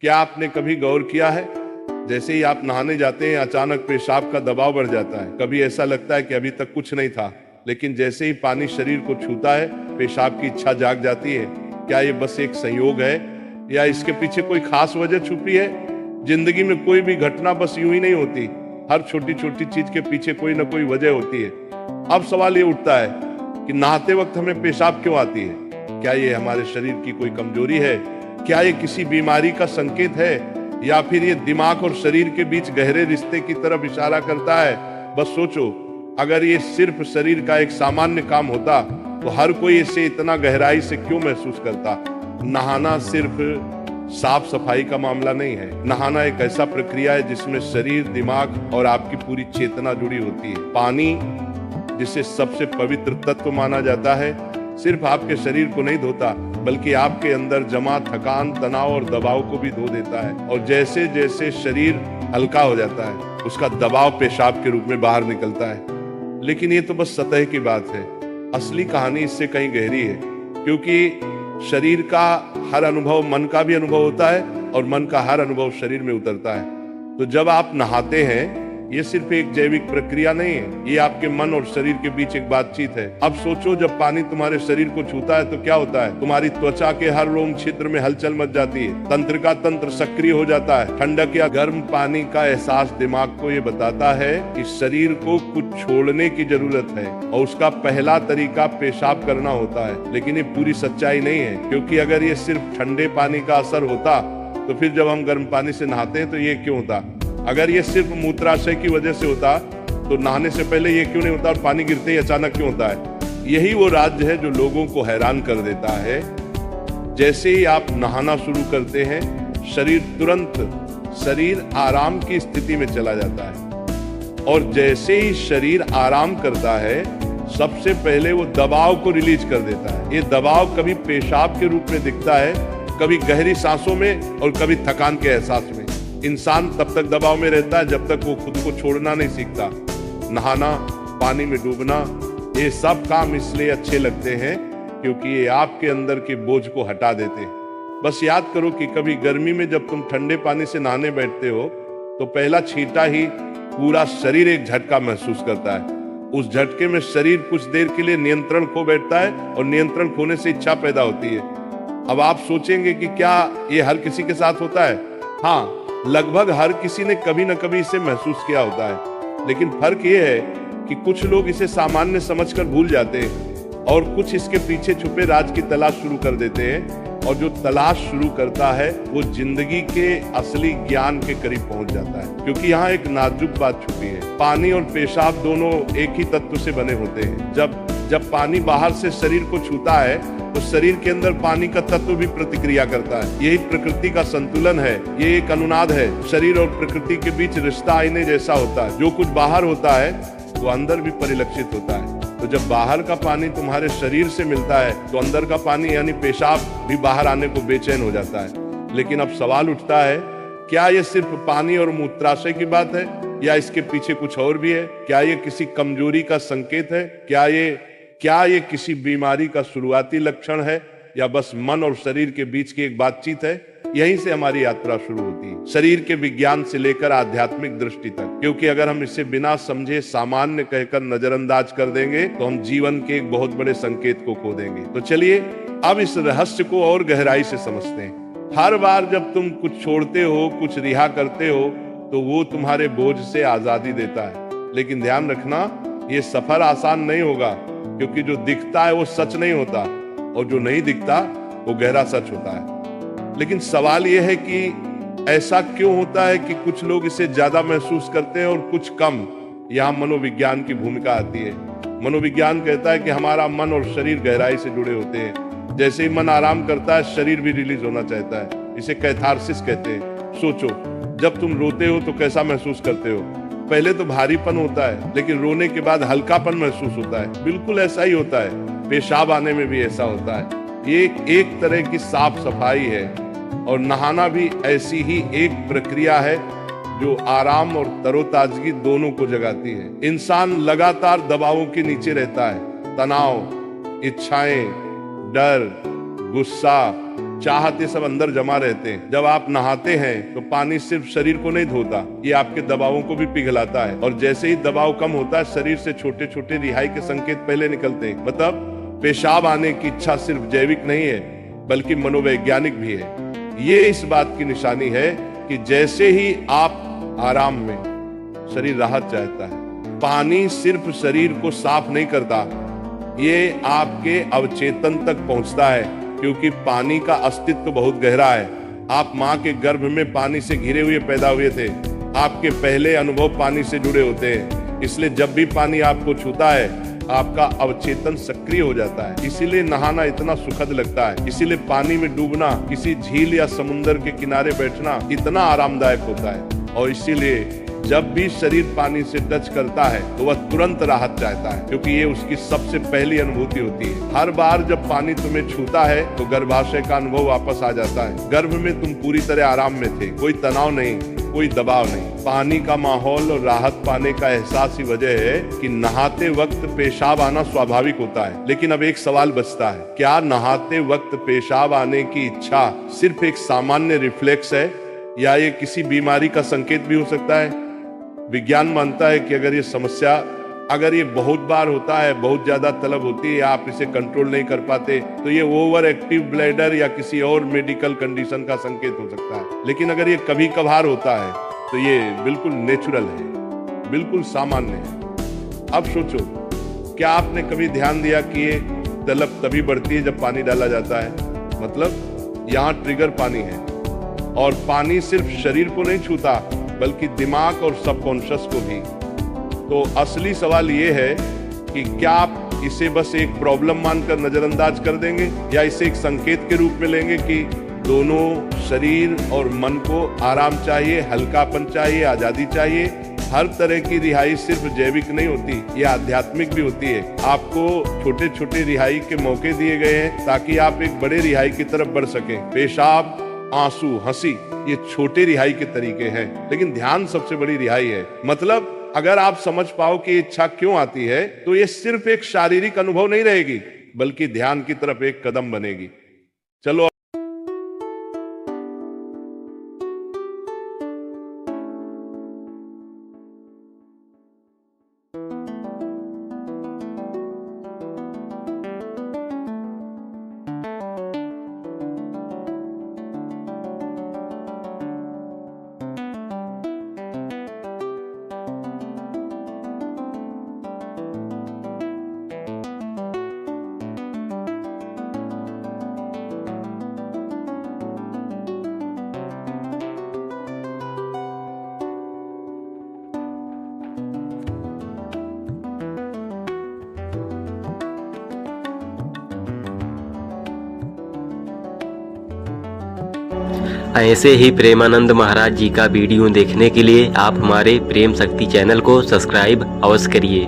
क्या आपने कभी गौर किया है, जैसे ही आप नहाने जाते हैं अचानक पेशाब का दबाव बढ़ जाता है। कभी ऐसा लगता है कि अभी तक कुछ नहीं था, लेकिन जैसे ही पानी शरीर को छूता है पेशाब की इच्छा जाग जाती है। क्या ये बस एक संयोग है या इसके पीछे कोई खास वजह छुपी है? जिंदगी में कोई भी घटना बस यूं ही नहीं होती, हर छोटी छोटी चीज के पीछे कोई ना कोई वजह होती है। अब सवाल ये उठता है कि नहाते वक्त हमें पेशाब क्यों आती है? क्या ये हमारे शरीर की कोई कमजोरी है? क्या ये किसी बीमारी का संकेत है, या फिर ये दिमाग और शरीर के बीच गहरे रिश्ते की तरफ इशारा करता है? बस सोचो, अगर ये सिर्फ शरीर का एक सामान्य काम होता तो हर कोई इसे इतना गहराई से क्यों महसूस करता? नहाना सिर्फ साफ सफाई का मामला नहीं है। नहाना एक ऐसा प्रक्रिया है जिसमें शरीर, दिमाग और आपकी पूरी चेतना जुड़ी होती है। पानी, जिसे सबसे पवित्र तत्व माना जाता है, सिर्फ आपके शरीर को नहीं धोता बल्कि आपके अंदर जमा थकान, तनाव और दबाव को भी धो देता है। और जैसे जैसे शरीर हल्का हो जाता है उसका दबाव पेशाब के रूप में बाहर निकलता है। लेकिन ये तो बस सतह की बात है, असली कहानी इससे कहीं गहरी है। क्योंकि शरीर का हर अनुभव मन का भी अनुभव होता है और मन का हर अनुभव शरीर में उतरता है। तो जब आप नहाते हैं ये सिर्फ एक जैविक प्रक्रिया नहीं है, ये आपके मन और शरीर के बीच एक बातचीत है। अब सोचो, जब पानी तुम्हारे शरीर को छूता है तो क्या होता है? तुम्हारी त्वचा के हर रोम छिद्र में हलचल मच जाती है, तंत्र का तंत्र सक्रिय हो जाता है। ठंडक या गर्म पानी का एहसास दिमाग को ये बताता है कि शरीर को कुछ छोड़ने की जरूरत है और उसका पहला तरीका पेशाब करना होता है। लेकिन ये पूरी सच्चाई नहीं है, क्योंकि अगर ये सिर्फ ठंडे पानी का असर होता तो फिर जब हम गर्म पानी से नहाते हैं तो ये क्यों होता? अगर ये सिर्फ मूत्राशय की वजह से होता तो नहाने से पहले ये क्यों नहीं होता और पानी गिरते ही अचानक क्यों होता है? यही वो राज्य है जो लोगों को हैरान कर देता है। जैसे ही आप नहाना शुरू करते हैं शरीर आराम की स्थिति में चला जाता है, और जैसे ही शरीर आराम करता है सबसे पहले वो दबाव को रिलीज कर देता है। ये दबाव कभी पेशाब के रूप में दिखता है, कभी गहरी सांसों में और कभी थकान के एहसास में। इंसान तब तक दबाव में रहता है जब तक वो खुद को छोड़ना नहीं सीखता। नहाना, पानी में डूबना, ये सब काम इसलिए अच्छे लगते हैं क्योंकि ये आपके अंदर के बोझ को हटा देते हैं। बस याद करो कि कभी गर्मी में जब तुम ठंडे पानी से नहाने बैठते हो तो पहला छींटा ही पूरा शरीर एक झटका महसूस करता है। उस झटके में शरीर कुछ देर के लिए नियंत्रण खो बैठता है और नियंत्रण खोने से इच्छा पैदा होती है। अब आप सोचेंगे कि क्या ये हर किसी के साथ होता है? हाँ, लगभग हर किसी ने कभी न कभी इसे महसूस किया होता है। लेकिन फर्क ये है कि कुछ लोग इसे सामान्य समझकर भूल जाते हैं और कुछ इसके पीछे छुपे राज की तलाश शुरू कर देते हैं। और जो तलाश शुरू करता है वो जिंदगी के असली ज्ञान के करीब पहुंच जाता है। क्योंकि यहाँ एक नाजुक बात छुपी है, पानी और पेशाब दोनों एक ही तत्व से बने होते हैं। जब पानी बाहर से शरीर को छूता है तो शरीर के अंदर पानी का तत्व भी प्रतिक्रिया करता है। यही प्रकृति का संतुलन है, ये एक अनुनाद है। शरीर और प्रकृति के बीच रिश्ता आईने जैसा होता है, जो कुछ बाहर होता है वो अंदर भी परिलक्षित होता है। तो जब बाहर का पानी तुम्हारे शरीर से मिलता है तो अंदर का पानी यानी पेशाब भी बाहर आने को बेचैन हो जाता है। लेकिन अब सवाल उठता है, क्या ये सिर्फ पानी और मूत्राशय की बात है या इसके पीछे कुछ और भी है? क्या ये किसी कमजोरी का संकेत है? क्या ये किसी बीमारी का शुरुआती लक्षण है, या बस मन और शरीर के बीच की एक बातचीत है? यहीं से हमारी यात्रा शुरू होती है, शरीर के विज्ञान से लेकर आध्यात्मिक दृष्टि तक। क्योंकि अगर हम इसे बिना समझे सामान्य कहकर नजरअंदाज कर देंगे तो हम जीवन के एक बहुत बड़े संकेत को खो देंगे। तो चलिए अब इस रहस्य को और गहराई से समझते हैं। हर बार जब तुम कुछ छोड़ते हो, कुछ रिहा करते हो, तो वो तुम्हारे बोझ से आजादी देता है। लेकिन ध्यान रखना, ये सफर आसान नहीं होगा, क्योंकि जो दिखता है वो सच नहीं होता और जो नहीं दिखता वो गहरा सच होता है। लेकिन सवाल यह है कि ऐसा क्यों होता है कि कुछ लोग इसे ज्यादा महसूस करते हैं और कुछ कम? यहाँ मनोविज्ञान की भूमिका आती है। मनोविज्ञान कहता है कि हमारा मन और शरीर गहराई से जुड़े होते हैं। जैसे ही मन आराम करता है शरीर भी रिलीज होना चाहता है। इसे कैथारसिस कहते हैं। सोचो, जब तुम रोते हो तो कैसा महसूस करते हो? पहले तो भारीपन होता है, लेकिन रोने के बाद हल्कापन महसूस होता है। बिल्कुल ऐसा ही होता है, पेशाब आने में भी ऐसा होता है। ये एक तरह की साफ सफाई है, और नहाना भी ऐसी ही एक प्रक्रिया है जो आराम और तरोताजगी दोनों को जगाती है। इंसान लगातार दबावों के नीचे रहता है, तनाव, इच्छाएं, डर, गुस्सा, चाहते सब अंदर जमा रहते हैं। जब आप नहाते हैं तो पानी सिर्फ शरीर को नहीं धोता, ये आपके दबावों को भी पिघलाता है। और जैसे ही दबाव कम होता है, शरीर से छोटे छोटे रिहाई के संकेत पहले निकलते हैं। मतलब पेशाब आने की इच्छा सिर्फ जैविक नहीं है, बल्कि मनोवैज्ञानिक भी है। ये इस बात की निशानी है कि जैसे ही आप आराम में, शरीर राहत चाहता है। पानी सिर्फ शरीर को साफ नहीं करता, ये आपके अवचेतन तक पहुंचता है, क्योंकि पानी का अस्तित्व बहुत गहरा है। आप माँ के गर्भ में पानी से घिरे हुए पैदा हुए थे। आपके पहले अनुभव पानी से जुड़े होते हैं, इसलिए जब भी पानी आपको छूता है, आपका अवचेतन सक्रिय हो जाता है। इसीलिए नहाना इतना सुखद लगता है। इसीलिए पानी में डूबना, किसी झील या समुद्र के किनारे बैठना इतना आरामदायक होता है। और इसीलिए जब भी शरीर पानी से टच करता है तो वह तुरंत राहत चाहता है, क्योंकि ये उसकी सबसे पहली अनुभूति होती है। हर बार जब पानी तुम्हें छूता है तो गर्भाशय का अनुभव वापस आ जाता है। गर्भ में तुम पूरी तरह आराम में थे, कोई तनाव नहीं, कोई दबाव नहीं। पानी का माहौल और राहत पाने का एहसास ही वजह है कि नहाते वक्त पेशाब आना स्वाभाविक होता है। लेकिन अब एक सवाल बचता है, क्या नहाते वक्त पेशाब आने की इच्छा सिर्फ एक सामान्य रिफ्लेक्स है, या ये किसी बीमारी का संकेत भी हो सकता है? विज्ञान मानता है कि अगर ये बहुत बार होता है, बहुत ज्यादा तलब होती है, आप इसे कंट्रोल नहीं कर पाते, तो ये ओवर एक्टिव ब्लैडर या किसी और मेडिकल कंडीशन का संकेत हो सकता है। लेकिन अगर ये कभी कभार होता है तो ये बिल्कुल नेचुरल है, बिल्कुल सामान्य है। अब सोचो, क्या आपने कभी ध्यान दिया कि ये तलब तभी बढ़ती है जब पानी डाला जाता है? मतलब यहाँ ट्रिगर पानी है, और पानी सिर्फ शरीर को नहीं छूता, बल्कि दिमाग और सबकॉन्शियस को भी। तो असली सवाल ये है कि क्या आप इसे बस एक प्रॉब्लम मानकर नजरअंदाज कर देंगे, या इसे एक संकेत के रूप में लेंगे कि दोनों शरीर और मन को आराम चाहिए, हल्कापन चाहिए, आजादी चाहिए। हर तरह की रिहाई सिर्फ जैविक नहीं होती, ये आध्यात्मिक भी होती है। आपको छोटे छोटे रिहाई के मौके दिए गए हैं ताकि आप एक बड़े रिहाई की तरफ बढ़ सकें। पेशाब, आंसू, हंसी, ये छोटे रिहाई के तरीके हैं, लेकिन ध्यान सबसे बड़ी रिहाई है। मतलब अगर आप समझ पाओ कि इच्छा क्यों आती है, तो ये सिर्फ एक शारीरिक अनुभव नहीं रहेगी, बल्कि ध्यान की तरफ एक कदम बनेगी। चलो ऐसे ही प्रेमानंद महाराज जी का वीडियो देखने के लिए आप हमारे प्रेम शक्ति चैनल को सब्सक्राइब अवश्य करिए।